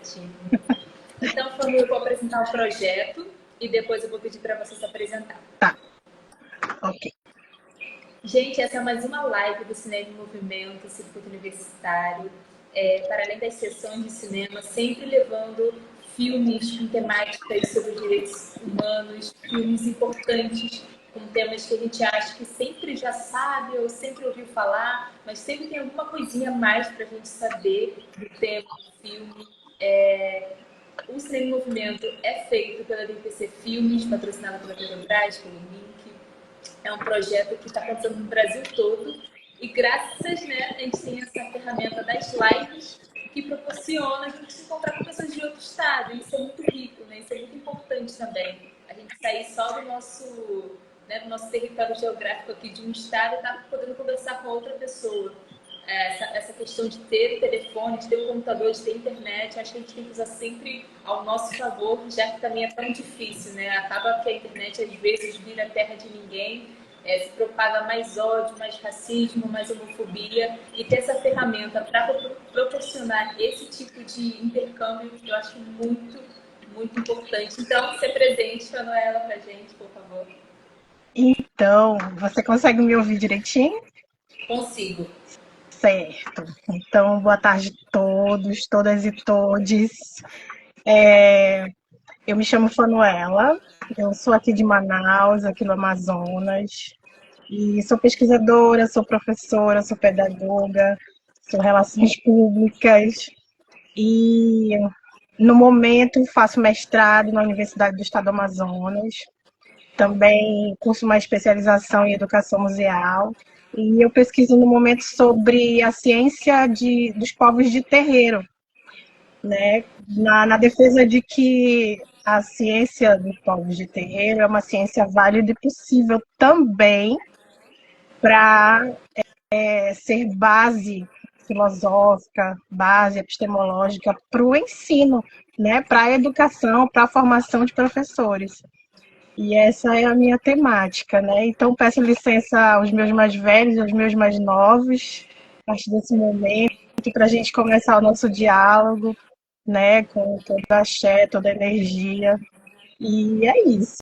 ótimo. Então, Fanu, eu vou apresentar o projeto e depois eu vou pedir para você se apresentar. Tá, ok. Gente, essa é mais uma live do Cinema em Movimento, Circuito Universitário. Para além das sessões de cinema, sempre levando filmes com temáticas sobre direitos humanos, filmes importantes, com temas que a gente acha que sempre já sabe ou sempre ouviu falar, mas sempre tem alguma coisinha a mais para a gente saber do tema do filme. O Cinema em Movimento é feito pela DPC Filmes, patrocinada pela Petrobras, pelo Link. É um projeto que está acontecendo no Brasil todo e graças, né, a gente tem essa ferramenta das lives que proporciona a gente se encontrar com pessoas de outro estado. Isso é muito rico, né? Isso é muito importante também. A gente sair só do nosso território geográfico aqui de um estado e estar podendo conversar com outra pessoa. Essa questão de ter o telefone, de ter o computador, de ter internet, acho que a gente tem que usar sempre ao nosso favor, já que também é tão difícil, né? Acaba que a internet às vezes vira terra de ninguém, se propaga mais ódio, mais racismo, mais homofobia, e ter essa ferramenta para proporcionar esse tipo de intercâmbio, eu acho muito, muito importante. Então, ser presente, Manuela, para a gente, por favor. Então, você consegue me ouvir direitinho? Consigo. Certo. Então, boa tarde a todos, todas e todes. Eu me chamo Fanuela, eu sou aqui de Manaus, aqui no Amazonas, e sou pesquisadora, sou professora, sou pedagoga, sou relações públicas, e no momento faço mestrado na Universidade do Estado do Amazonas, também curso uma especialização em educação museal, e eu pesquiso no momento sobre a ciência dos povos de terreiro, né? Na defesa de que a ciência dos povos de terreiro é uma ciência válida e possível também para ser base filosófica, base epistemológica para o ensino, né? Para a educação, para a formação de professores. E essa é a minha temática, né? Então, peço licença aos meus mais velhos, aos meus mais novos, a partir desse momento, para a gente começar o nosso diálogo, né? Com toda a axé, toda a energia. E é isso.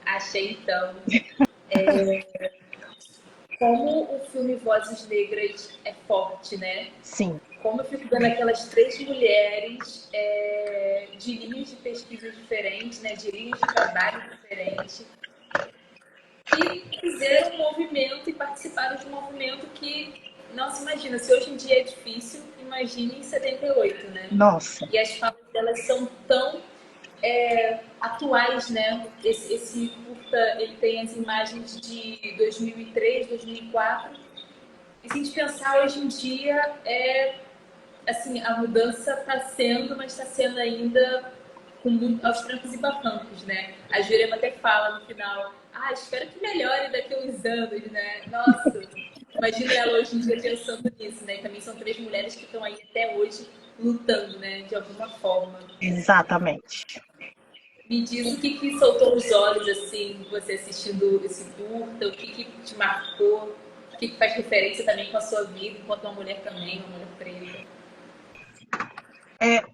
Achei, então. Como o filme Vozes Negras é forte, né? Sim. Como eu fico vendo aquelas três mulheres de linhas de pesquisa diferentes, né? De linhas de trabalho diferentes, que fizeram um movimento e participaram de um movimento que, nossa, imagina, se hoje em dia é difícil, imagine em 78, né? Nossa. E as falas delas são tão atuais, né? Esse curta, ele tem as imagens de 2003, 2004. E se a gente pensar hoje em dia, assim, a mudança está sendo, mas está sendo ainda aos trancos e barrancos, né? A Jurema até fala no final, espero que melhore daqui a uns anos, né? Nossa, imagina ela hoje em dia pensando nisso, né? E também são três mulheres que estão aí até hoje lutando, né? De alguma forma. Exatamente. Me diz o que soltou os olhos, assim, você assistindo esse curta, o que te marcou, o que faz referência também com a sua vida, enquanto uma mulher também, uma mulher preta.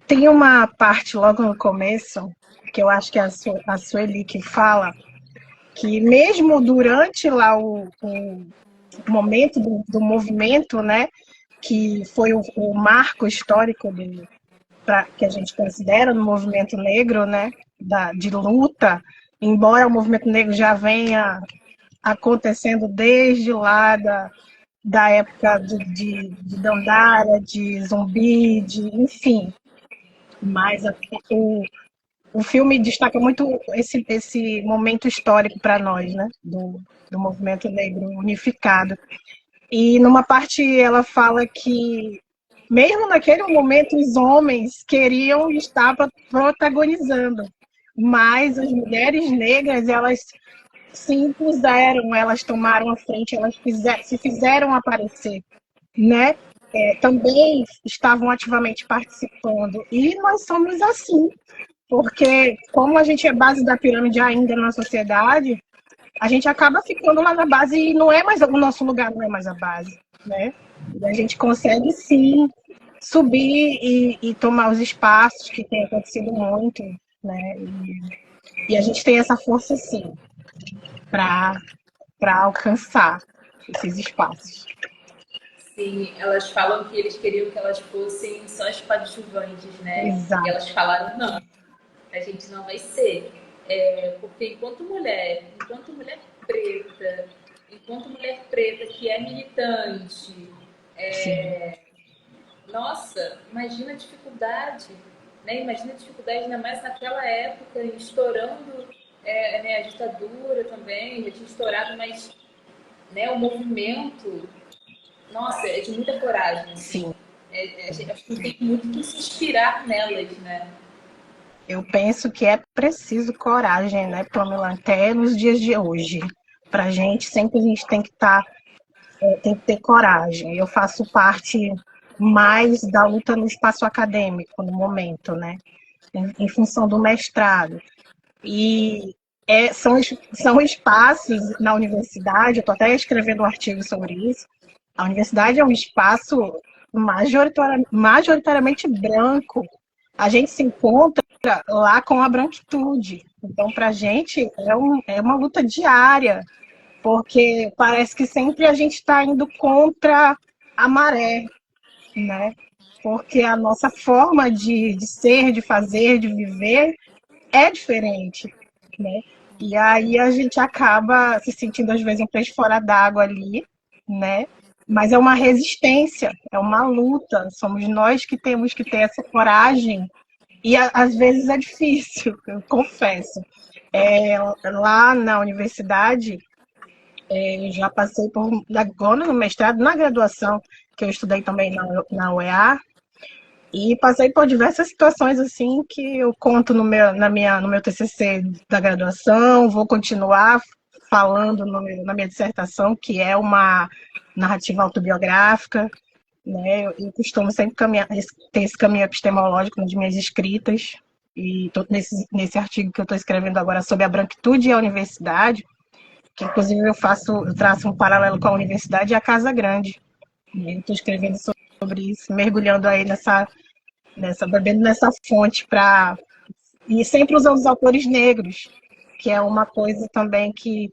Tem uma parte logo no começo, que eu acho que é a Sueli que fala, que mesmo durante lá o momento do movimento, né, que foi o marco histórico que a gente considera no movimento negro, né, de luta, embora o movimento negro já venha acontecendo desde lá da época de Dandara, de Zumbi, enfim. Mas o filme destaca muito esse momento histórico para nós, né, do movimento negro unificado. E numa parte ela fala que, mesmo naquele momento, os homens queriam estar protagonizando, mas as mulheres negras, elas se impuseram, elas tomaram a frente, elas se fizeram aparecer, né? Também estavam ativamente participando. E nós somos assim, porque como a gente é base da pirâmide ainda na sociedade, a gente acaba ficando lá na base e não é mais o nosso lugar, não é mais a base, né? E a gente consegue sim subir e tomar os espaços, que tem acontecido muito, né? E a gente tem essa força, sim, para alcançar esses espaços. Sim, elas falam que eles queriam que elas fossem só as coadjuvantes, né? E Exato. elas falaram, não, a gente não vai ser. Porque enquanto mulher preta, enquanto mulher preta que é militante, Sim. nossa, imagina a dificuldade, né? Imagina a dificuldade, ainda mais naquela época, estourando né, a ditadura também, já tinha estourado, mas né, o movimento, nossa, é de muita coragem, assim. Sim. Acho que tem muito que se inspirar nelas, né? Eu penso que é preciso coragem, né, Pamela, até nos dias de hoje. Para a gente, sempre a gente tem que tem que ter coragem. Eu faço parte mais da luta no espaço acadêmico no momento, né, em função do mestrado. E são espaços na universidade, eu estou até escrevendo um artigo sobre isso. A universidade é um espaço majoritariamente branco. A gente se encontra lá com a branquitude. Então, para a gente, é uma luta diária, porque parece que sempre a gente está indo contra a maré, né? Porque a nossa forma de ser, de fazer, de viver é diferente, né? E aí a gente acaba se sentindo, às vezes, um peixe fora d'água ali, né? Mas é uma resistência, é uma luta. Somos nós que temos que ter essa coragem. E às vezes é difícil, eu confesso. Lá na universidade, eu já passei por, agora no mestrado, na graduação, que eu estudei também na UEA, e passei por diversas situações assim que eu conto no meu TCC da graduação, vou continuar falando na minha dissertação, que é uma narrativa autobiográfica, né? Eu costumo sempre ter esse caminho epistemológico nas minhas escritas, e nesse artigo que eu estou escrevendo agora sobre a branquitude e a universidade, que inclusive eu traço um paralelo com a universidade e a Casa Grande. Eu estou escrevendo sobre isso, mergulhando aí bebendo nessa fonte e sempre usando os autores negros, que é uma coisa também que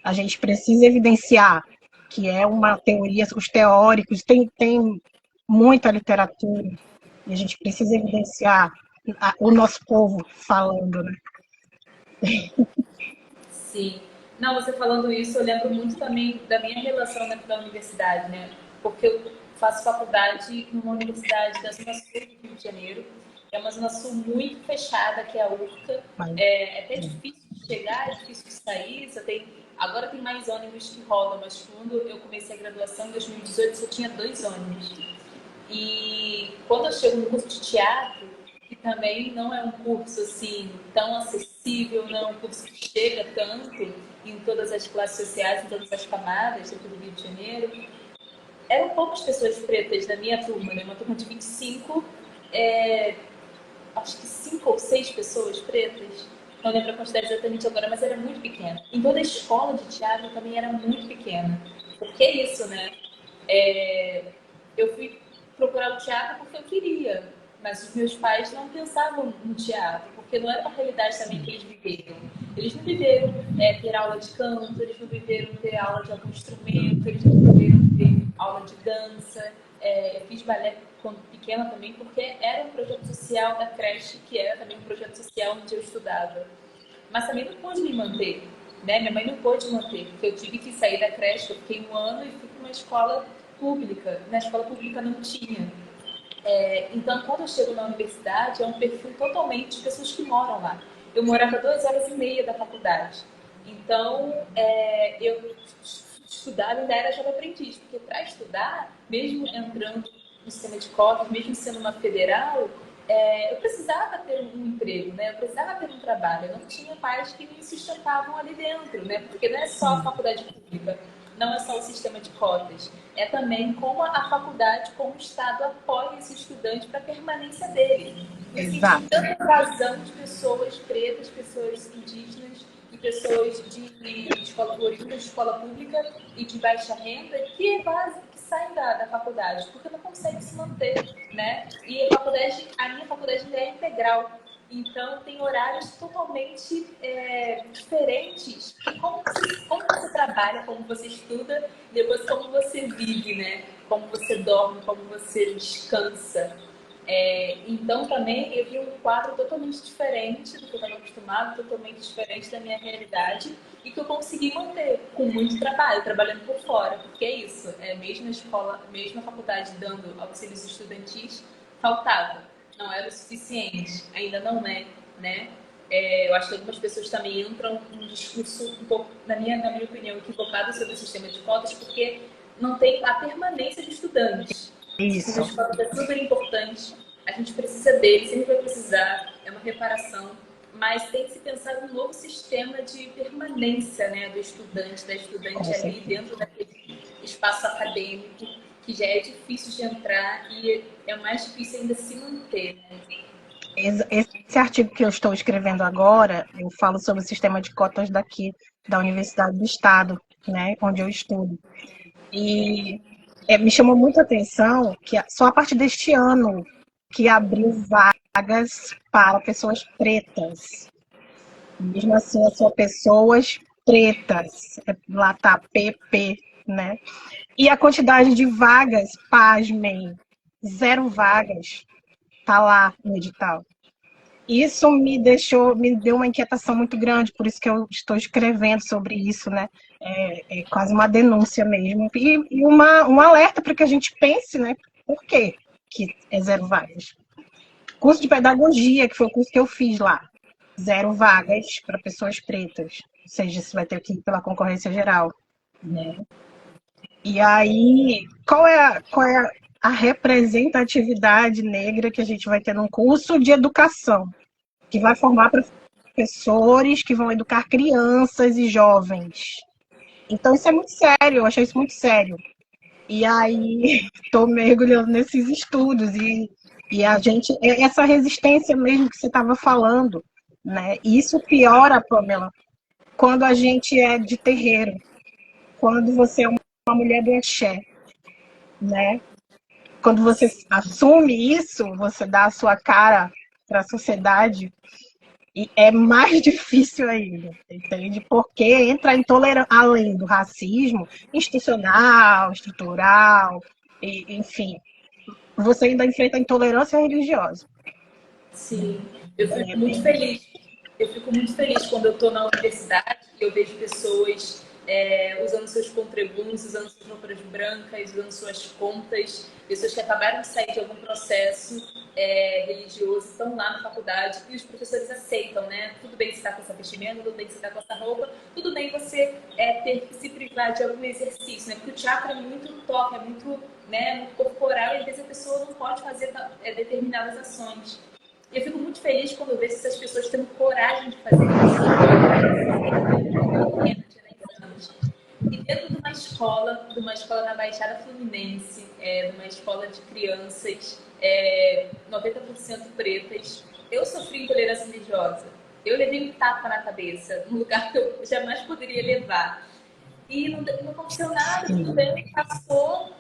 a gente precisa evidenciar, que é uma teoria, os teóricos, tem muita literatura, e a gente precisa evidenciar o nosso povo falando, né? Sim. Não, você falando isso, eu lembro muito também da minha relação dentro da universidade, né? Porque eu faço faculdade numa universidade da Zona Sul do Rio de Janeiro. É uma Zona Sul muito fechada, que é a UFCA. Mas, É até difícil de chegar, é difícil de sair. Agora tem mais ônibus que rodam, mas quando eu comecei a graduação, em 2018, só tinha 2 ônibus. E quando eu chego no curso de teatro, que também não é um curso assim tão acessível, não é um curso que chega tanto em todas as classes sociais, em todas as camadas dentro do Rio de Janeiro, eram poucas pessoas pretas na minha turma, né? Uma turma de 25, acho que 5 ou 6 pessoas pretas, não lembro a quantidade exatamente agora, mas era muito pequena. Em toda a escola de teatro também era muito pequena. Porque é isso, né? Eu fui procurar o teatro porque eu queria, mas os meus pais não pensavam no teatro, porque não era uma realidade também que eles viveram. Eles não viveram ter aula de canto, eles não viveram ter aula de algum instrumento, eles não viveram ter aula de dança. Eu fiz balé quando pequena também, porque era um projeto social da creche, que era também um projeto social onde eu estudava. Mas também não pude me manter, né? Minha mãe não pôde manter, porque eu tive que sair da creche, eu fiquei 1 ano e fui para uma escola pública. Na escola pública não tinha. Então, quando eu chego na universidade, é um perfil totalmente de pessoas que moram lá. Eu morava 2 horas e meia da faculdade. Então, eu estudava ainda era jovem aprendiz, porque para estudar, mesmo entrando no sistema de cotas, mesmo sendo uma federal, eu precisava ter um emprego, né? Eu precisava ter um trabalho. Eu não tinha pais que me sustentavam ali dentro, né? Porque não é só a faculdade pública, não é só o sistema de cotas, é também como a faculdade, como o Estado apoia esse estudante para a permanência dele. Existe exato, tanta razão de pessoas pretas, pessoas indígenas e pessoas de escola oriundas de escola pública e de baixa renda, que é básico, que saem da faculdade, porque não conseguem se manter, né? E a minha faculdade ainda é integral, então tem horários totalmente diferentes. E como você trabalha, como você estuda, depois como você vive, né? Como você dorme, como você descansa. Então também eu vi um quadro totalmente diferente do que eu estava acostumado, totalmente diferente da minha realidade e que eu consegui manter com muito trabalho, trabalhando por fora, porque é isso, mesmo a escola, mesmo a faculdade dando auxílios estudantis, faltava, não era o suficiente, ainda não é, né? Eu acho que algumas pessoas também entram num discurso um pouco, na minha opinião, equivocado sobre o sistema de cotas, porque não tem a permanência de estudantes. O sistema Isso. de cotas é super importante, a gente precisa dele, sempre vai precisar, é uma reparação, mas tem que se pensar num novo sistema de permanência, né, do estudante, da estudante ali dentro daquele espaço acadêmico, que já é difícil de entrar e é mais difícil ainda se manter, né? Esse artigo que eu estou escrevendo agora, eu falo sobre o sistema de cotas daqui, da Universidade do Estado, né, onde eu estudo. E me chamou muita atenção que só a partir deste ano que abriu vagas para pessoas pretas. Mesmo assim, são pessoas pretas. Lá tá PP, né? E a quantidade de vagas, pasmem, 0 vagas, tá lá no edital. Isso me deu uma inquietação muito grande, por isso que eu estou escrevendo sobre isso, né? É quase uma denúncia mesmo. E um alerta para que a gente pense, né? Por quê que é 0 vagas? Curso de pedagogia, que foi o curso que eu fiz lá. 0 vagas para pessoas pretas. Ou seja, você vai ter que ir pela concorrência geral, né? E aí, qual é a representatividade negra que a gente vai ter num curso de educação? Que vai formar professores que vão educar crianças e jovens. Então, isso é muito sério, eu achei isso muito sério. E aí, estou mergulhando nesses estudos e a gente, essa resistência mesmo que você estava falando, né? E isso piora, Pamela, quando a gente é de terreiro, quando você é uma mulher do axé, né? Quando você assume isso, você dá a sua cara para a sociedade, e é mais difícil ainda, entende? Porque entra a intolerância, além do racismo institucional, estrutural, enfim, você ainda enfrenta a intolerância religiosa. Sim, eu fico muito feliz. Eu fico muito feliz quando eu estou na universidade e eu vejo pessoas usando seus contrebuns, usando suas roupas brancas, usando suas contas, pessoas que acabaram de sair de algum processo religioso, estão lá na faculdade e os professores aceitam, né? Tudo bem você estar com essa vestimenta, tudo bem você estar com essa roupa, tudo bem você ter que se privar de algum exercício, né? Porque o teatro é muito toque, é muito, né, muito corporal e às vezes a pessoa não pode fazer determinadas ações. E eu fico muito feliz quando eu vejo essas pessoas tendo coragem de fazer isso. E dentro de uma escola na Baixada Fluminense, de uma escola de crianças 90% pretas, eu sofri intolerância religiosa. Eu levei um tapa na cabeça, num lugar que eu jamais poderia levar. E não aconteceu nada, tudo bem, passou.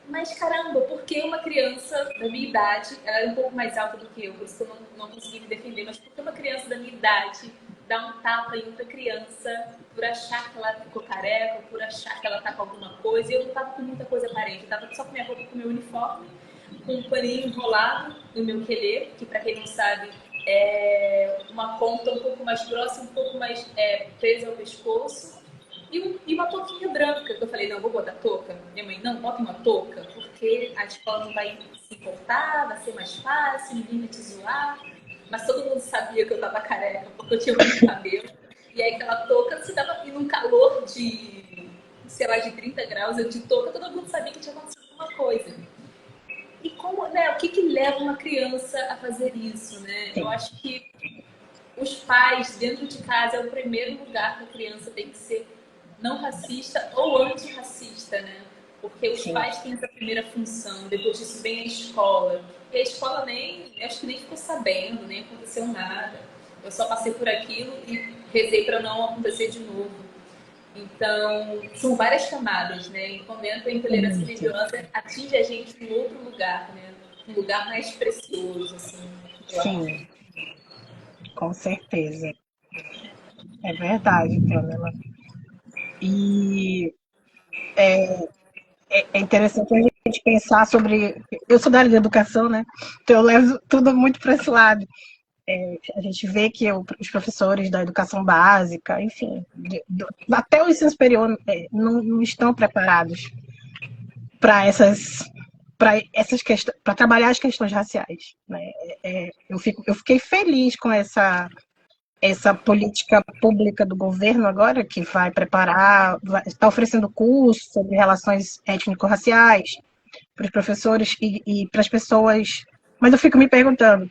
Mas caramba, porque uma criança da minha idade, ela era um pouco mais alta do que eu, por isso que eu não consegui me defender, mas porque uma criança da minha idade dá um tapa em outra criança por achar que ela ficou careca, por achar que ela tá com alguma coisa, e eu não tava com muita coisa aparente, eu tava só com minha roupa, com meu uniforme, com um paninho enrolado no meu quelê, que para quem não sabe é uma ponta um pouco mais grossa, um pouco mais presa ao pescoço, e uma touquinha branca, que eu falei, não, vou botar touca. Minha mãe, não, bota uma touca, porque a escola não vai se importar, vai ser mais fácil, ninguém vai te zoar. Mas todo mundo sabia que eu tava careca, porque eu tinha muito cabelo. E aí aquela touca, se dava num calor de, sei lá, de 30 graus, eu de touca, todo mundo sabia que tinha acontecido alguma coisa. E como, né, o que leva uma criança a fazer isso, né? Eu acho que os pais, dentro de casa, é o primeiro lugar que a criança tem que ser não racista ou antirracista, né? Porque os pais têm essa primeira função, depois disso vem a escola. E a escola acho que nem ficou sabendo, nem aconteceu nada. Eu só passei por aquilo e rezei para não acontecer de novo. Então, são várias camadas, né? Em momento, a intolerância Isso. religiosa atinge a gente em outro lugar, né? Um lugar mais precioso, assim, eu acho. Sim, com certeza. É verdade, Pamela. E é interessante a gente pensar sobre. Eu sou da área de educação, né? Então eu levo tudo muito para esse lado. A gente vê que os professores da educação básica, enfim, até o ensino superior, não estão preparados para essas questões, para trabalhar as questões raciais. Né? Eu fiquei feliz com essa política pública do governo agora, que vai preparar, está oferecendo curso sobre relações étnico-raciais para os professores e para as pessoas. Mas eu fico me perguntando,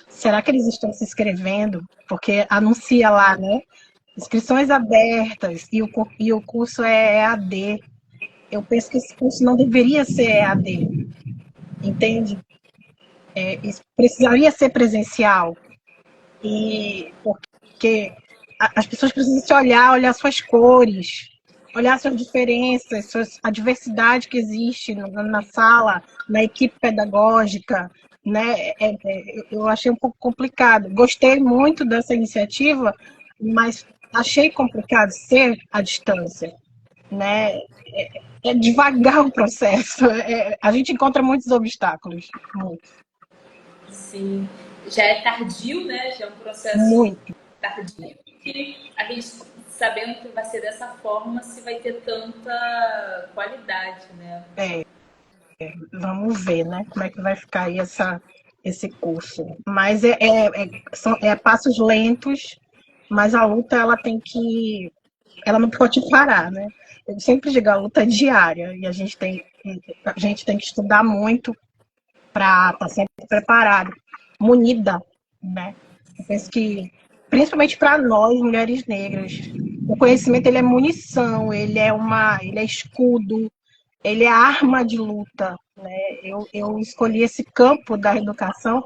será que eles estão se inscrevendo? Porque anuncia lá, né? Inscrições abertas e o curso é EAD. Eu penso que esse curso não deveria ser EAD, entende? Isso precisaria ser presencial. E porque as pessoas precisam se olhar suas cores, olhar suas diferenças, a diversidade que existe na sala, na equipe pedagógica, né? Eu achei um pouco complicado. Gostei muito dessa iniciativa, mas achei complicado ser à distância, né? É devagar o processo. A gente encontra muitos obstáculos, muitos, Sim, já é tardio, né? Já é um processo muito. tardio que a gente, sabendo que vai ser dessa forma, se vai ter tanta qualidade, né? É, vamos ver, né? Como é que vai ficar aí esse curso. Mas são passos lentos, mas a luta ela não pode parar, né? Eu sempre digo, a luta é diária e a gente tem que estudar muito para estar sempre preparado, munida, né? Eu penso que, principalmente para nós, mulheres negras, o conhecimento ele é munição, ele é escudo, ele é arma de luta, né? Eu escolhi esse campo da educação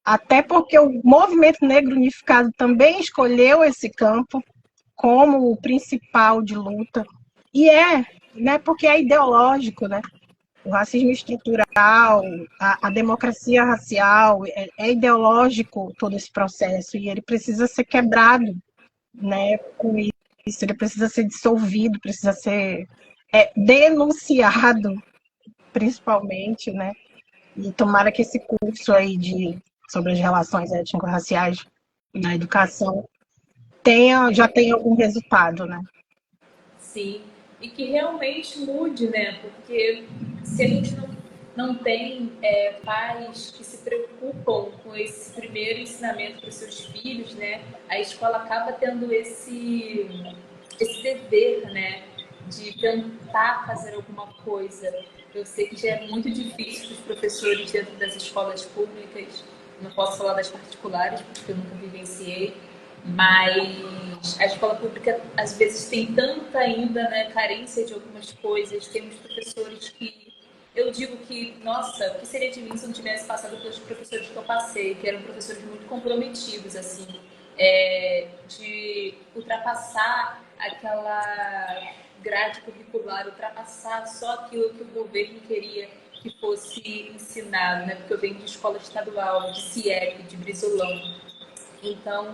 até porque o movimento negro unificado também escolheu esse campo como o principal de luta e né? Porque é ideológico, né? O racismo estrutural, a democracia racial, é ideológico todo esse processo e ele precisa ser quebrado, né? Com isso, ele precisa ser dissolvido, precisa ser denunciado, principalmente, né? E tomara que esse curso aí sobre as relações étnico-raciais na educação já tenha algum resultado, né? Sim, e que realmente mude, né? Porque se a gente não tem pais que se preocupam com esse primeiro ensinamento para os seus filhos, né? A escola acaba tendo esse dever, né? De tentar fazer alguma coisa. Eu sei que já é muito difícil para os professores dentro das escolas públicas, não posso falar das particulares, porque eu nunca vivenciei, mas a escola pública às vezes tem tanta ainda, né, carência de algumas coisas. Temos professores que eu digo que, nossa, o que seria de mim se eu não tivesse passado pelos professores que eu passei, que eram professores muito comprometidos, assim, de ultrapassar aquela grade curricular, ultrapassar só aquilo que o governo queria que fosse ensinado, né? Porque eu venho de escola estadual, de CIEP, de Brizolão. Então,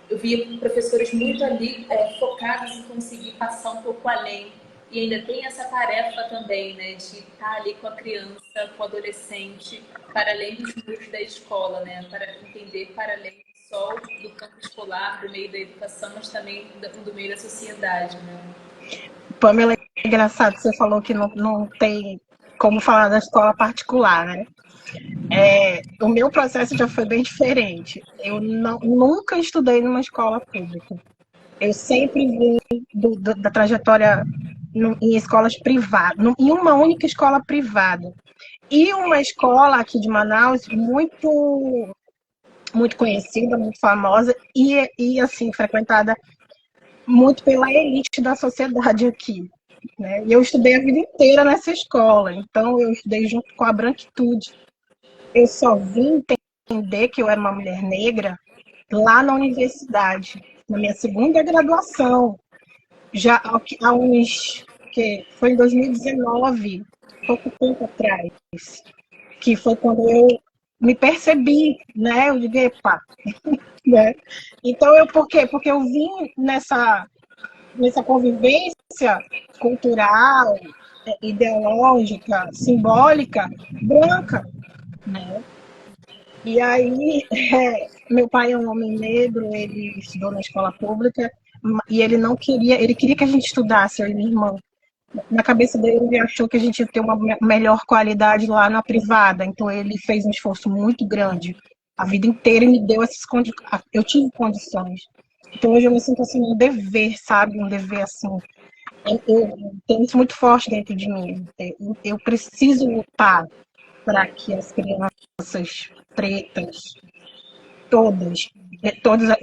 eu via professores muito ali focados em conseguir passar um pouco além. E ainda tem essa tarefa também, né, de estar ali com a criança, com o adolescente, para além dos muros da escola, né, para entender para além só do campo escolar, do meio da educação, mas também do meio da sociedade, né. Pamela, é engraçado, você falou que não tem como falar da escola particular, né? O meu processo já foi bem diferente. Eu nunca estudei numa escola pública. Eu sempre vim da trajetória em escolas privadas, em uma única escola privada. E uma escola aqui de Manaus muito, muito conhecida, muito famosa e assim, frequentada muito pela elite da sociedade aqui. Né? E eu estudei a vida inteira nessa escola, então eu estudei junto com a branquitude. Eu só vim entender que eu era uma mulher negra lá na universidade, na minha segunda graduação. já há uns, que foi em 2019, pouco tempo atrás, que foi quando eu me percebi, né? Eu digo, epa, né? Então, por quê? Porque eu vim nessa convivência cultural, ideológica, simbólica, branca, né? E aí, meu pai é um homem negro, ele estudou na escola pública, e ele não queria, ele queria que a gente estudasse, eu e minha irmã. Na cabeça dele, ele achou que a gente ia ter uma melhor qualidade lá na privada, então ele fez um esforço muito grande a vida inteira e me deu essas condições. Eu tive condições. Então hoje eu me sinto assim, um dever, sabe? Um dever assim. Eu tenho isso muito forte dentro de mim. Eu preciso lutar para que as crianças pretas, todos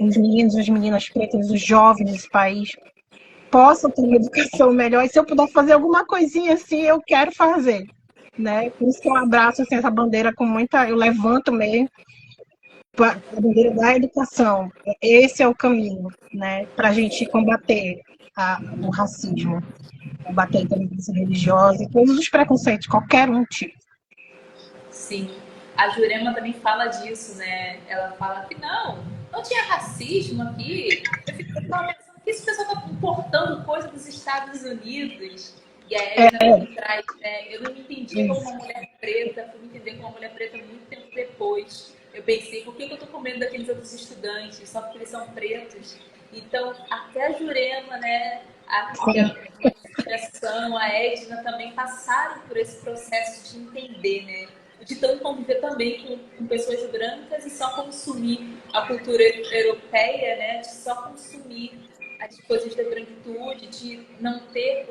os meninos e as meninas pretas, os jovens desse país, possam ter uma educação melhor. E se eu puder fazer alguma coisinha assim, eu quero fazer. Né? Por isso que eu abraço assim, essa bandeira com muita. Eu levanto mesmo a bandeira da educação. Esse é o caminho, né? Para a gente combater o racismo, combater a intolerância religiosa e todos os preconceitos, qualquer um tipo. Sim. A Jurema também fala disso, né? Ela fala que não tinha racismo aqui. Eu ficava pensando que esse pessoal está importando coisa dos Estados Unidos. E a Edna também traz, né? Eu não me entendia como uma mulher preta, fui me entender como uma mulher preta muito tempo depois. Eu pensei, por que eu estou comendo daqueles outros estudantes? Só porque eles são pretos. Então, até a Jurema, né? A inspiração, a Edna também passaram por esse processo de entender, né? De tanto conviver também com pessoas brancas e só consumir a cultura europeia, né? De só consumir as coisas da branquitude, de não ter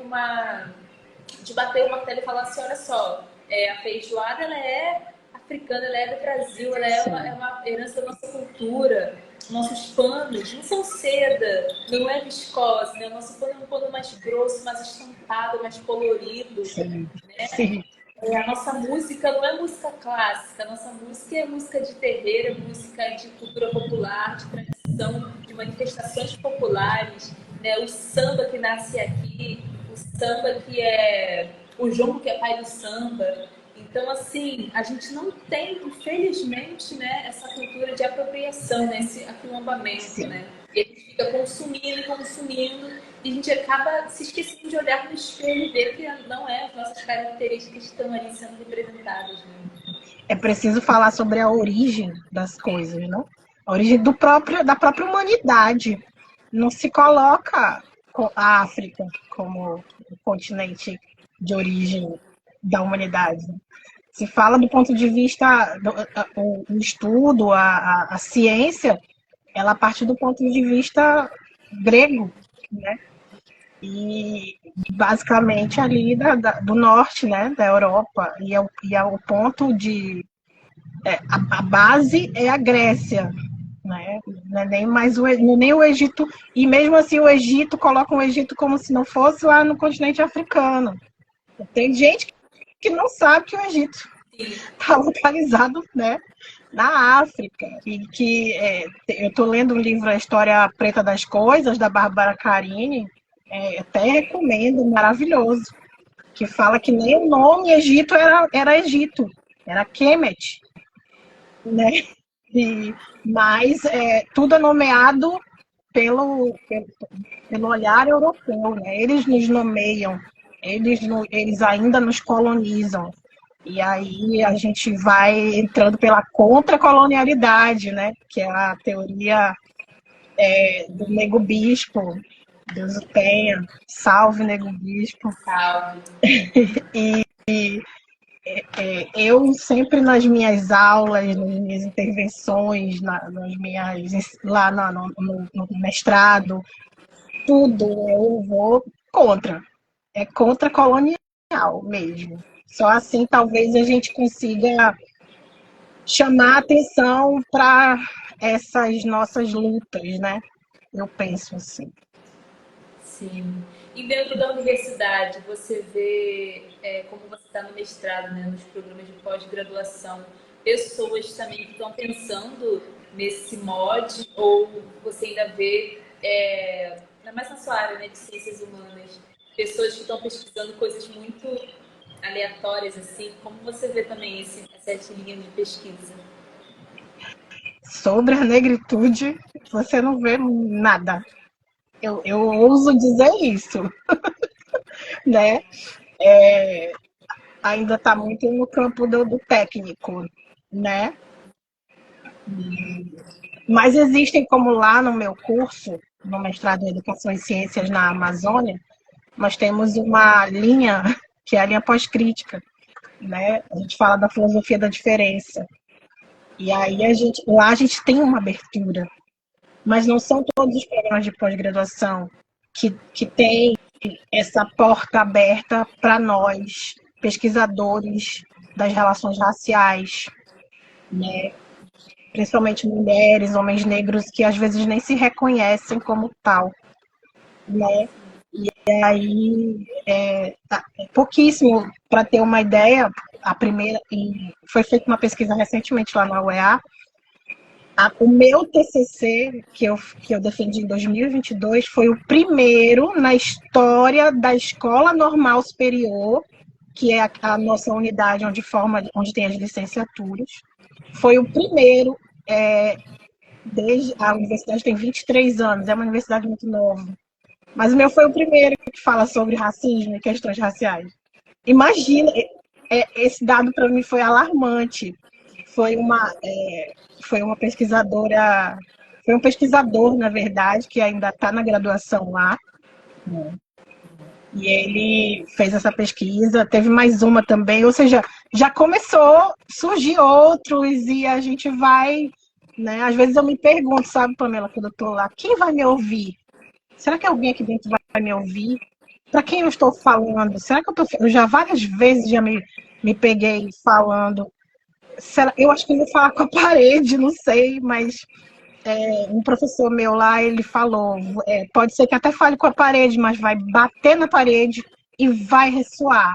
de bater o martelo e falar assim, olha só, a feijoada ela é africana, ela é do Brasil, ela é uma herança da nossa cultura. Nossos panos não são seda, não é viscose, né? O nosso pano é um pano mais grosso, mais estampado, mais colorido. Sim. Né? Sim. A nossa música não é música clássica, a nossa música é música de terreiro, é música de cultura popular, de tradição, de manifestações populares, né? O samba que nasce aqui, o samba que é o jongo que é pai do samba. Então, assim, a gente não tem, infelizmente, né, essa cultura de apropriação, né, esse aquilombamento, né? E a gente fica consumindo, consumindo, e a gente acaba se esquecendo de olhar no espelho e ver que não é as nossas características que estão ali sendo representadas. Né? É preciso falar sobre a origem das coisas, não? A origem da própria humanidade. Não se coloca a África como o continente de origem da humanidade. Se fala do ponto de vista o estudo, a ciência, ela parte do ponto de vista grego, né? E basicamente ali do norte, né, da Europa, e é o ponto de a base é a Grécia, né? Não é nem mais nem o Egito, e mesmo assim o Egito coloca o Egito como se não fosse lá no continente africano. Tem gente que não sabe que o Egito está localizado, né, na África, e que eu estou lendo um livro, A História Preta das Coisas, da Bárbara Carini, até recomendo, maravilhoso, que fala que nem o nome Egito era Egito, era Kemet, né? Mas tudo é nomeado pelo olhar europeu, né? Eles nos nomeiam, eles ainda nos colonizam. E aí a gente vai entrando pela contracolonialidade, né? Que é a teoria do Nego Bispo, Deus o tenha, salve Nego Bispo. Salve. Eu sempre nas minhas aulas, nas minhas intervenções, lá no mestrado, tudo eu vou contra. É contra colonial mesmo. Só assim talvez a gente consiga chamar atenção para essas nossas lutas, né? Eu penso assim. Sim. E dentro da universidade, você vê, como você está no mestrado, né, nos programas de pós-graduação, pessoas também que estão pensando nesse mod, ou você ainda vê ainda mais na sua área, né, de ciências humanas, pessoas que estão pesquisando coisas muito aleatórias, assim, como você vê também essa linha de pesquisa? Sobre a negritude, você não vê nada. Eu ouso dizer isso, né? Ainda está muito no campo do técnico, né? Mas existem, como lá no meu curso, no mestrado em Educação e Ciências na Amazônia, nós temos uma linha que é a linha pós-crítica, né? A gente fala da filosofia da diferença. E aí lá a gente tem uma abertura, mas não são todos os programas de pós-graduação que têm essa porta aberta para nós, pesquisadores das relações raciais, né? Principalmente mulheres, homens negros, que às vezes nem se reconhecem como tal, né? E aí, pouquíssimo, para ter uma ideia, a primeira, e foi feita uma pesquisa recentemente lá na UEA, o meu TCC, que eu defendi em 2022, foi o primeiro na história da Escola Normal Superior, que é a nossa unidade onde tem as licenciaturas. Foi o primeiro, desde a universidade tem 23 anos, é uma universidade muito nova. Mas o meu foi o primeiro que fala sobre racismo e questões raciais. Imagina, esse dado para mim foi alarmante. Foi uma pesquisadora, foi um pesquisador, na verdade, que ainda está na graduação lá. E ele fez essa pesquisa, teve mais uma também, ou seja, já começou a surgir outros e a gente vai, né? Às vezes eu me pergunto, sabe, Pamela, quando eu estou lá, quem vai me ouvir? Será que alguém aqui dentro vai me ouvir? Para quem eu estou falando? Será que eu já várias vezes já me peguei falando? Eu acho que eu vou falar com a parede, não sei, mas um professor meu lá, ele falou, pode ser que até fale com a parede, mas vai bater na parede e vai ressoar,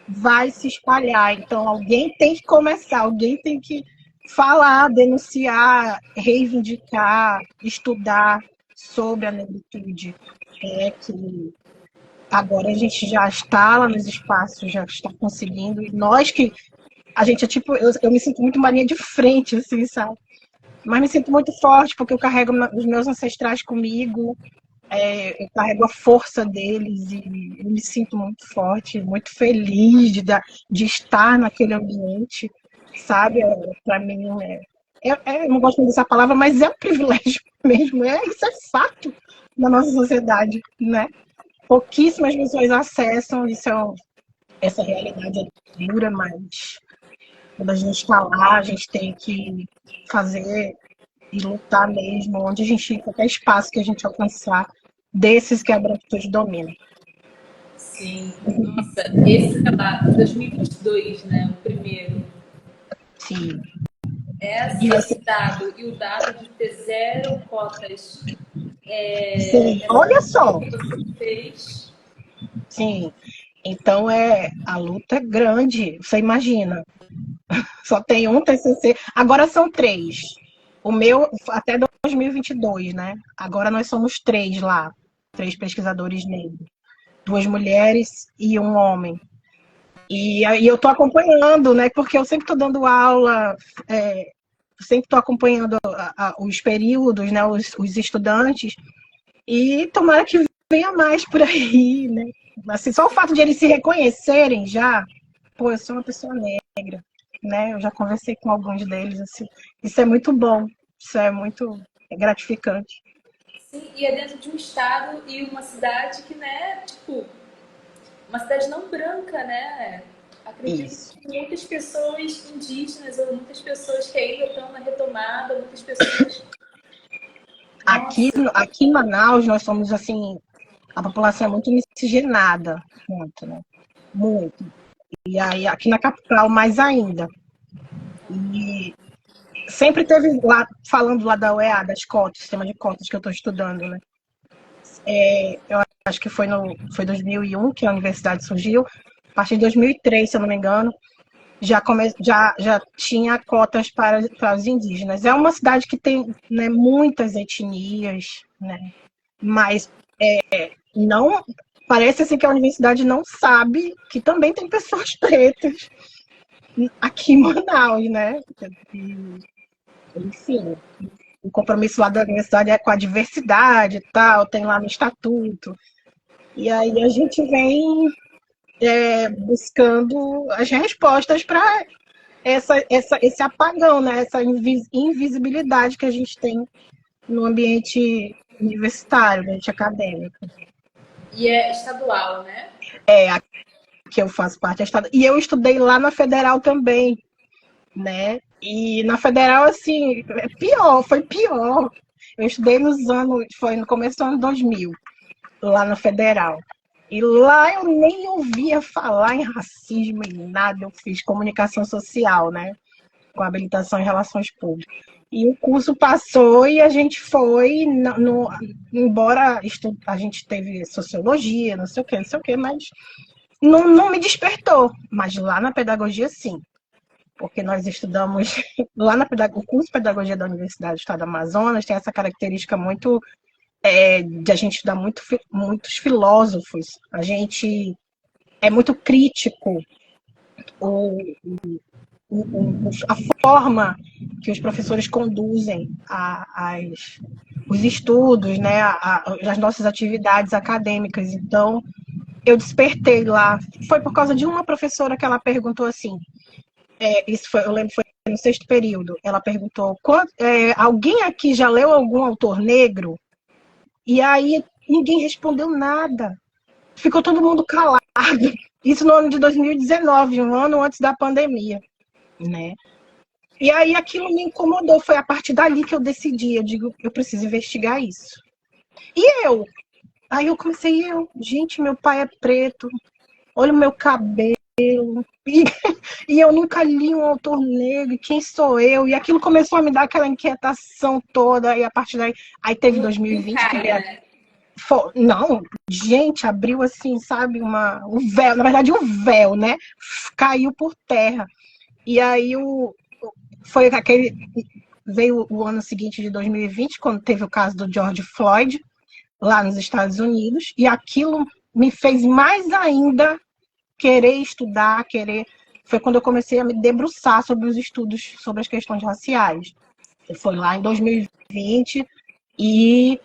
vai se espalhar. Então, alguém tem que começar, alguém tem que falar, denunciar, reivindicar, estudar sobre a negritude. Que agora a gente já está lá nos espaços, já está conseguindo, e nós que a gente é tipo, eu me sinto muito uma linha de frente, assim, sabe? Mas me sinto muito forte, porque eu carrego os meus ancestrais comigo, eu carrego a força deles e eu me sinto muito forte, muito feliz de estar naquele ambiente, sabe? Para mim, eu não gosto muito dessa palavra, mas é um privilégio mesmo, isso é fato na nossa sociedade, né? Pouquíssimas pessoas acessam, essa realidade é dura, mas quando a gente está lá, a gente tem que fazer e lutar mesmo, onde a gente, qualquer espaço que a gente alcançar, desses que a branquitude domina. Sim, nossa, esse relato, 2022, né, o primeiro. Sim. Esse dado e o dado de ter zero cotas. Sim, olha só. Que você fez. Sim, então a luta é grande, você imagina. Só tem um TCC, agora são 3. O meu até 2022, né? Agora nós somos 3 lá, 3 pesquisadores negros, 2 mulheres e um homem. E aí eu estou acompanhando, né? Porque eu sempre estou dando aula, sempre estou acompanhando os períodos, né? Os estudantes, e tomara que venha mais por aí, né? Assim, só o fato de eles se reconhecerem já, pô, eu sou uma pessoa negra, né? Eu já conversei com alguns deles, assim, isso é muito bom, isso é muito gratificante. Sim, e é dentro de um estado e uma cidade que, né, tipo, uma cidade não branca, né? Acredito Isso. que muitas pessoas indígenas ou muitas pessoas que ainda estão na retomada, muitas pessoas. Aqui em Manaus, nós somos, assim, a população é muito miscigenada, muito, né? Muito. E aí, aqui na capital, mais ainda. E sempre teve lá, falando lá da UEA, das cotas, sistema de cotas que eu estou estudando, né? Eu acho que foi 2001 que a universidade surgiu. A partir de 2003, se eu não me engano, já tinha cotas para os indígenas. É uma cidade que tem, né, muitas etnias, né? Mas Não, parece assim que a universidade não sabe que também tem pessoas pretas aqui em Manaus, né? E, enfim, o compromisso lá da universidade é com a diversidade e tal, tem lá no estatuto. E aí a gente vem buscando as respostas para esse apagão, né? Essa invisibilidade que a gente tem no ambiente universitário, no ambiente acadêmico. E é estadual, né? Que eu faço parte. E eu estudei lá na Federal também, né? E na Federal, assim, foi pior. Eu estudei foi no começo do ano 2000, lá na Federal. E lá eu nem ouvia falar em racismo e nada, eu fiz comunicação social, né? Com habilitação em relações públicas. E o curso passou e a gente foi, embora a gente teve sociologia, não sei o que, mas não me despertou. Mas lá na pedagogia, sim. Porque nós estudamos lá o curso de pedagogia da Universidade do Estado do Amazonas tem essa característica muito de a gente estudar muitos filósofos, a gente é muito crítico, o, a forma que os professores conduzem os estudos, né, as nossas atividades acadêmicas. Então, eu despertei lá. Foi por causa de uma professora que ela perguntou assim, eu lembro, foi no sexto período, ela perguntou, alguém aqui já leu algum autor negro? E aí ninguém respondeu nada. Ficou todo mundo calado. Isso no ano de 2019, um ano antes da pandemia, né? E aí aquilo me incomodou. Foi a partir dali que eu decidi. Eu digo, eu preciso investigar isso. E eu? Aí eu comecei, gente, meu pai é preto. Olha o meu cabelo. E eu nunca li um autor negro. Quem sou eu? E aquilo começou a me dar aquela inquietação toda. E a partir daí, aí teve 2020 que veio. Não, gente, abriu assim, sabe, o véu, na verdade o véu, né, caiu por terra. E aí foi veio o ano seguinte de 2020, quando teve o caso do George Floyd, lá nos Estados Unidos, e aquilo me fez mais ainda querer estudar, foi quando eu comecei a me debruçar sobre os estudos, sobre as questões raciais. Foi lá em 2020, e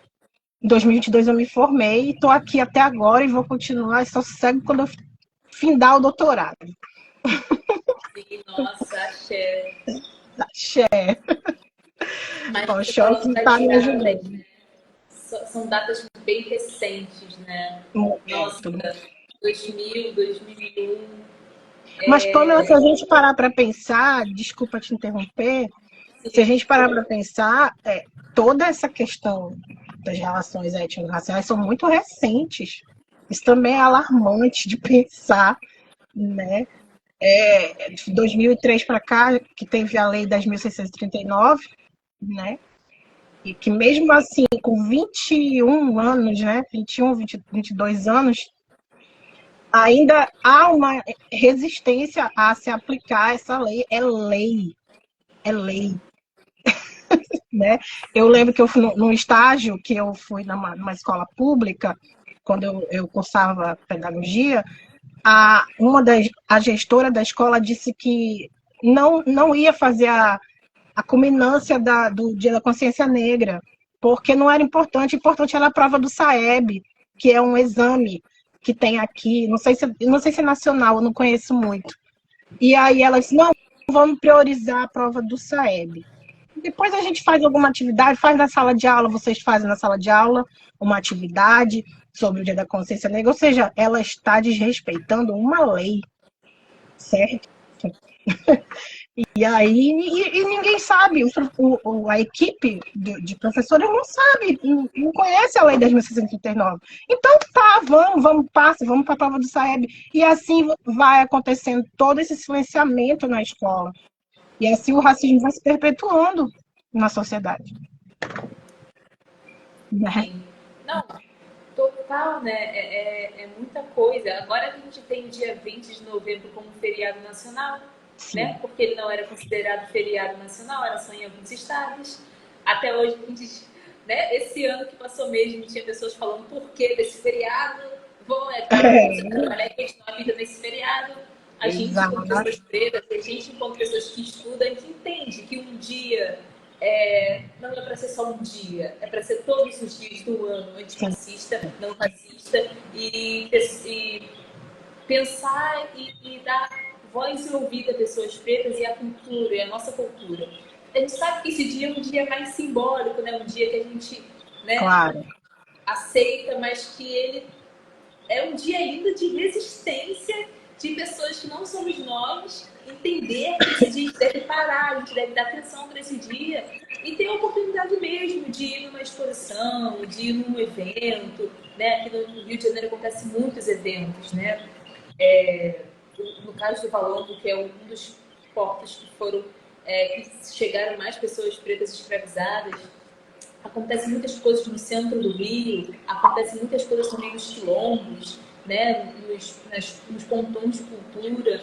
em 2022 eu me formei e estou aqui até agora e vou continuar, só sossego quando eu findar o doutorado. Sim, nossa, axé. Axé. Mas O você falou choque das está me datas, ajudando. né? São datas bem recentes, né? Nossa, Muito. 2000, 2001. Mas, Pamela, se a gente parar para pensar, desculpa te interromper, se a gente parar para pensar, toda essa questão das relações étnico-raciais são muito recentes. Isso também é alarmante de pensar, né? De 2003 para cá, que teve a Lei 10.639, né? E que mesmo assim, com 21 anos, né? 21, 20, 22 anos, ainda há uma resistência a se aplicar essa lei. É lei. É lei. Né? Eu lembro que eu fui no estágio, que eu fui numa escola pública, quando eu cursava pedagogia, a gestora da escola disse que não ia fazer a culminância do Dia da Consciência Negra, porque não era importante. Importante era a prova do SAEB, que é um exame que tem aqui, não sei se é nacional, eu não conheço muito. E aí ela disse, não, vamos priorizar a prova do SAEB. Depois a gente faz alguma atividade, faz na sala de aula, vocês fazem na sala de aula uma atividade sobre o Dia da Consciência Negra, ou seja, ela está desrespeitando uma lei, certo? E aí ninguém sabe, a equipe de professores não sabe, não conhece a lei 10.639. Então tá, vamos para a prova do SAEB. E assim vai acontecendo todo esse silenciamento na escola. E assim o racismo vai se perpetuando na sociedade. Né? Sim. Não, total, né? É muita coisa. Agora a gente tem o dia 20 de novembro como feriado nacional, né? Porque ele não era considerado feriado nacional, era só em alguns estados. Até hoje né? Esse ano que passou mesmo, tinha pessoas falando por que desse feriado, você trabalhar e continuar a vida nesse feriado. A gente, como Exato. pessoas pretas, a gente, como pessoas que estudam, a gente entende que um dia não é para ser só um dia, é para ser todos os dias do ano, antirracista, não racista, e pensar e dar voz e ouvido a pessoas pretas e a cultura, e a nossa cultura. A gente sabe que esse dia é um dia mais simbólico, né? Um dia que a gente, né, Claro. aceita, mas que ele é um dia ainda de resistência de pessoas que não somos nós, entender que esse dia a gente deve parar, a gente deve dar atenção para esse dia e ter a oportunidade mesmo de ir numa exposição, de ir num evento, né? Aqui no Rio de Janeiro acontecem muitos eventos, né? No caso do Valongo, que é um dos portos que foram que chegaram mais pessoas pretas escravizadas, acontecem muitas coisas no centro do Rio, acontecem muitas coisas também nos quilombos, né, nos pontões de cultura.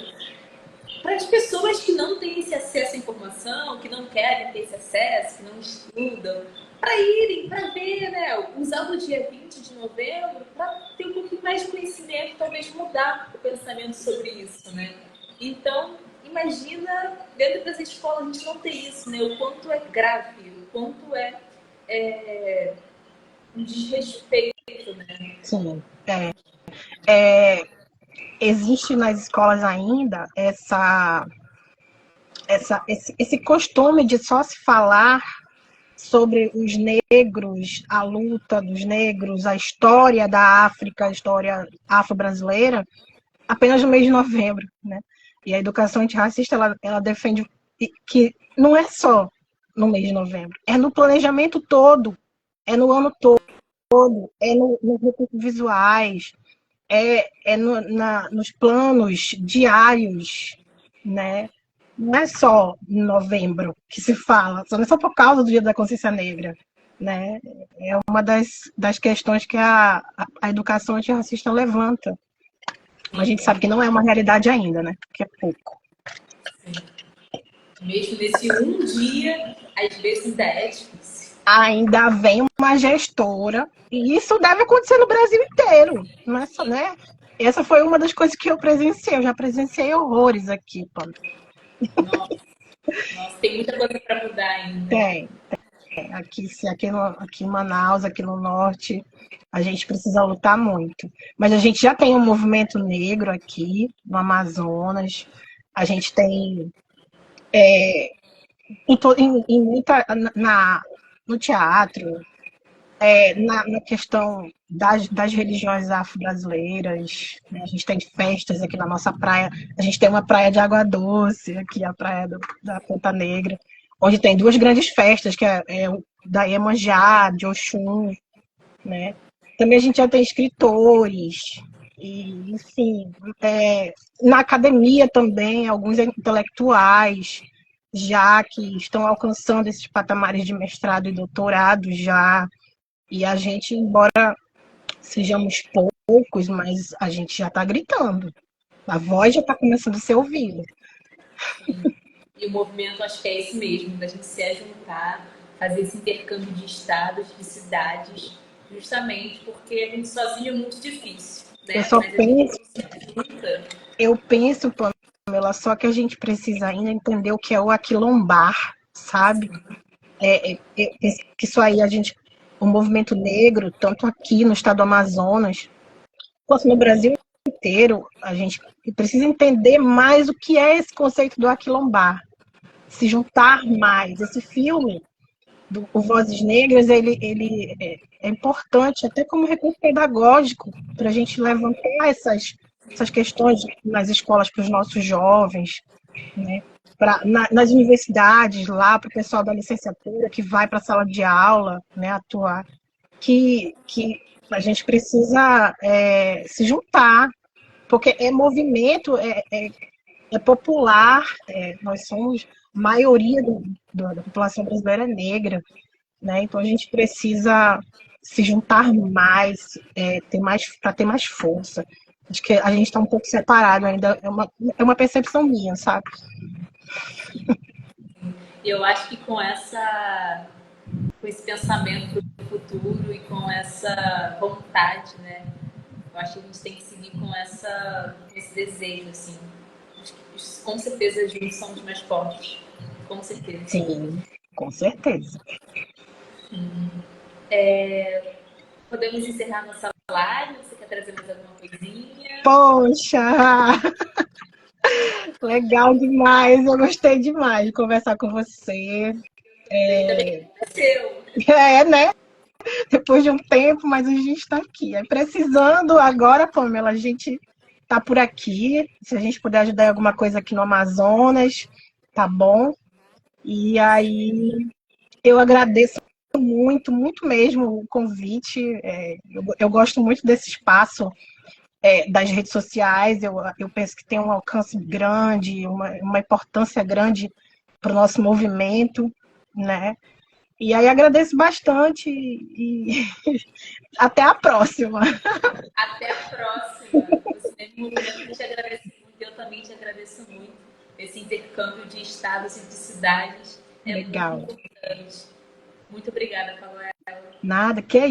Para as pessoas que não têm esse acesso à informação, que não querem ter esse acesso, que não estudam, para irem, para ver, né, usar o dia 20 de novembro para ter um pouquinho mais de conhecimento, talvez mudar o pensamento sobre isso, né? Então, imagina, dentro das escolas a gente não ter isso, né? O quanto é grave, o quanto um desrespeito, né? Sim. Existe nas escolas ainda esse costume de só se falar sobre os negros, a luta dos negros, a história da África, a história afro-brasileira, apenas no mês de novembro, né? E a educação antirracista, ela defende que não é só no mês de novembro, é no planejamento todo, é no ano todo, é nos recursos visuais, nos planos diários, né? Não é só em novembro que se fala, não é só por causa do Dia da Consciência Negra, né? É uma das questões que a educação antirracista levanta. Mas a gente sabe que não é uma realidade ainda, né? Que é pouco. Sim. Mesmo nesse um dia, às vezes ainda é difícil. Ainda vem uma gestora, e isso deve acontecer no Brasil inteiro, não é só, né? Essa foi uma das coisas que eu presenciei, eu já presenciei horrores aqui, Pamela. Nossa, tem muita coisa para mudar ainda. Tem. Aqui em Manaus, aqui no norte, a gente precisa lutar muito. Mas a gente já tem um movimento negro aqui no Amazonas, a gente tem no teatro, na questão das religiões afro-brasileiras, né? A gente tem festas aqui na nossa praia, a gente tem uma praia de água doce, aqui a praia da Ponta Negra, onde tem duas grandes festas, que é o da Iemanjá, de Oxum, né? Também a gente já tem escritores, e, enfim, na academia também, alguns intelectuais, já que estão alcançando esses patamares de mestrado e doutorado já, e a gente, embora sejamos poucos, mas a gente já está gritando, a voz já está começando a ser ouvida. E o movimento, acho que é esse mesmo, da gente se ajuntar, fazer esse intercâmbio de estados, de cidades, justamente porque a gente sozinho é muito difícil, né? Eu penso, Pamela, só que a gente precisa ainda entender o que é o aquilombar, sabe? Que isso aí o movimento negro, tanto aqui no estado do Amazonas, quanto no Brasil inteiro, a gente precisa entender mais o que é esse conceito do aquilombar, se juntar mais. Esse filme, o Vozes Negras, ele é importante até como recurso pedagógico para a gente levantar essas questões nas escolas para os nossos jovens, né? Nas universidades, lá para o pessoal da licenciatura que vai para a sala de aula, né, atuar, que a gente precisa se juntar, porque é movimento, é popular, nós somos maioria da população brasileira negra, né? Então a gente precisa se juntar mais, para ter mais força. Acho que a gente está um pouco separado ainda, é uma percepção minha, sabe? Eu acho que com esse pensamento futuro e com essa vontade, né? Eu acho que a gente tem que seguir com esse desejo, assim. Com certeza, juntos somos mais fortes. Com certeza. Sim, com certeza. Podemos encerrar nossa live? Você quer trazer mais alguma coisinha? Poxa, legal demais. Eu gostei demais de conversar com você. Ainda bem que aconteceu. Né? Depois de um tempo, mas a gente está aqui. É precisando agora, Pamela, a gente tá por aqui. Se a gente puder ajudar em alguma coisa aqui no Amazonas, tá bom? E aí eu agradeço muito, muito mesmo o convite. Eu gosto muito desse espaço das redes sociais. Eu penso que tem um alcance grande, uma importância grande para o nosso movimento, né? E aí agradeço bastante e até a próxima. Até a próxima. Você tem um movimento que te agradece muito. Eu também te agradeço muito. Esse intercâmbio de estados e de cidades é Legal. muito importante. Muito obrigada, Paula. Nada, que é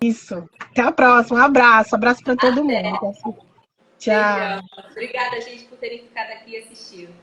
isso. Até a próxima. Um abraço. Abraço para todo mundo. Tchau. Beijão. Obrigada, gente, por terem ficado aqui e assistido.